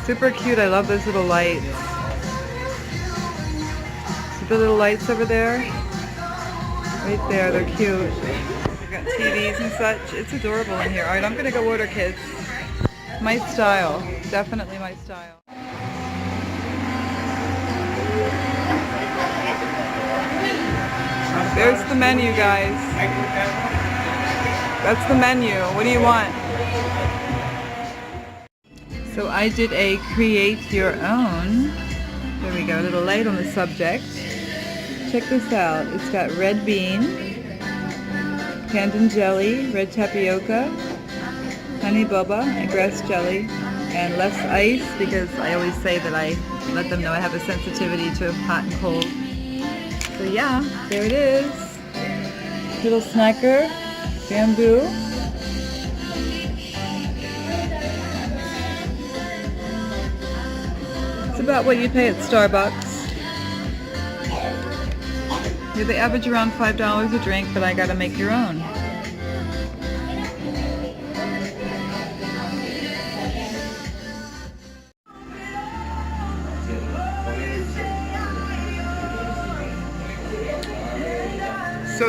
Super cute. I love those little lights. See the little lights over there? Right there, they're cute. We've got TVs and such. It's adorable in here. Alright, I'm gonna go order, kids. My style. Definitely my style. There's the menu, guys. That's the menu. What do you want? So I did a create your own. There we go, a little light on the subject. Check this out. It's got red bean, pandan jelly, red tapioca, honey boba, and grass jelly, and less ice because I always say that I let them know I have a sensitivity to hot and cold. So yeah, there it is. Little snacker, bamboo. It's about what you'd pay at Starbucks. Yeah, they average around $5 a drink, but I gotta make your own.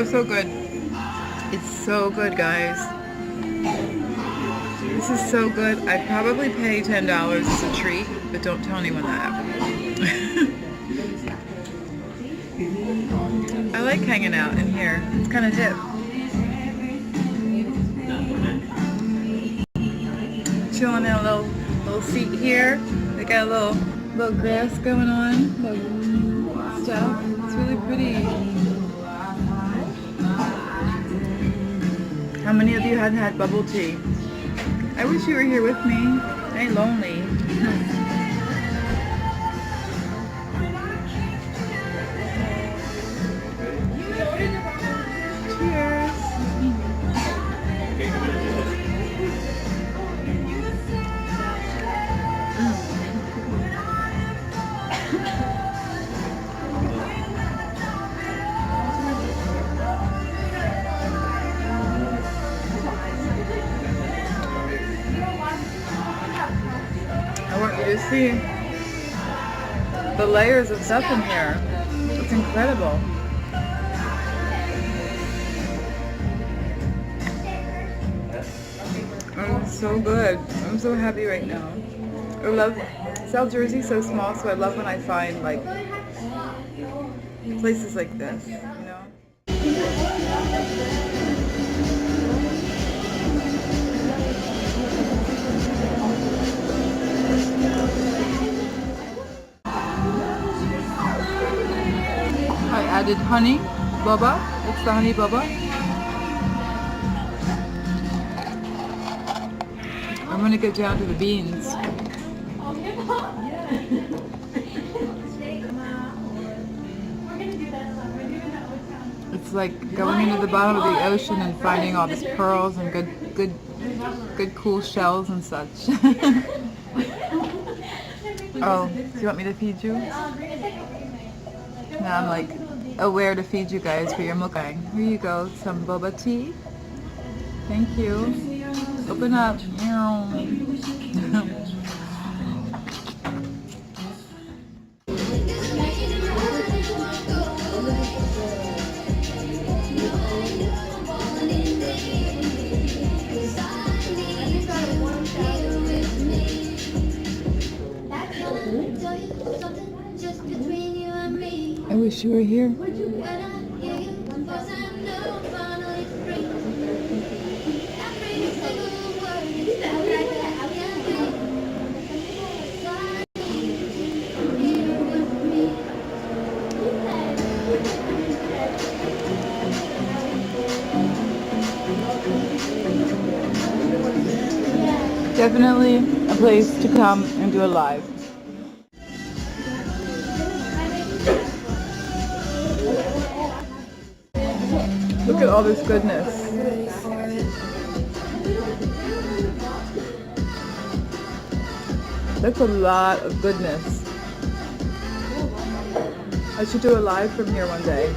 So good. It's so good, guys. This is so good. I'd probably pay $10 as a treat, but don't tell anyone that. I like hanging out in here. It's kind of hip. Chilling in a little seat here. They got a little grass going on, little stuff. It's really pretty. How many of you hadn't had bubble tea? I wish you were here with me. I ain't lonely. Cheers. I want you to see the layers of stuff in here. It's incredible. Oh, it's so good. I'm so happy right now. I love South Jersey's so small, so I love when I find like places like this, you know? I added honey boba. It's the honey boba. I'm gonna get down to the beans. It's like going into the bottom of the ocean and finding all these pearls and good cool shells and such. Oh, do you want me to feed you? Now I'm like aware to feed you guys for your mukbang. Here you go, some boba tea. Thank you. Open up. I wish you were here. Definitely a place to come and do a live. Look at all this goodness. That's a lot of goodness. I should do a live from here one day.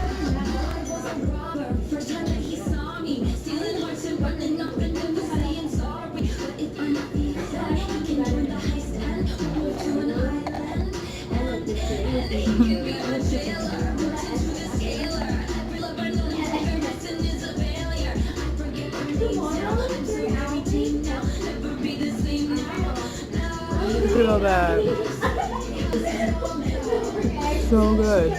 Look at all that. So good.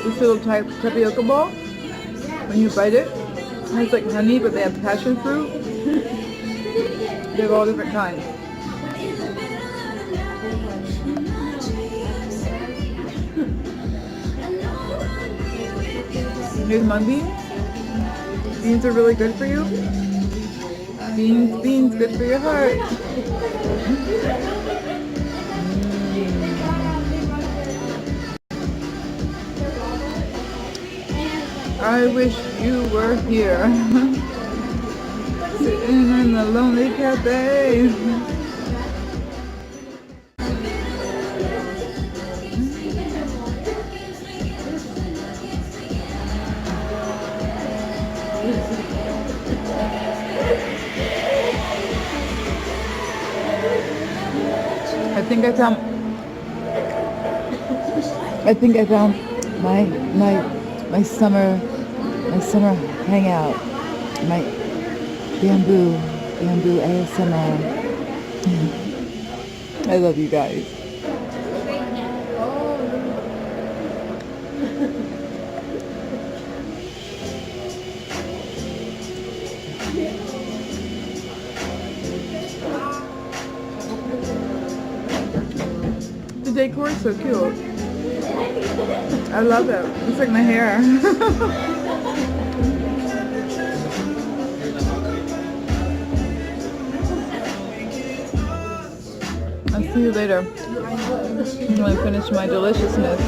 This little tapioca ball, when you bite it, it has like honey, but they have passion fruit. They have all different kinds. Here's mung beans. Beans are really good for you. Beans, good for your heart. I wish you were here. Sitting in the lonely cafe. I think I found my summer hangout, my bamboo ASMR. I love you guys. The decor is so cute. I love it. It's like my hair. I'll see you later when I finish my deliciousness.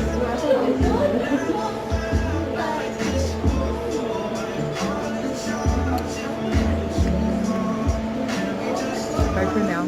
Bye for now.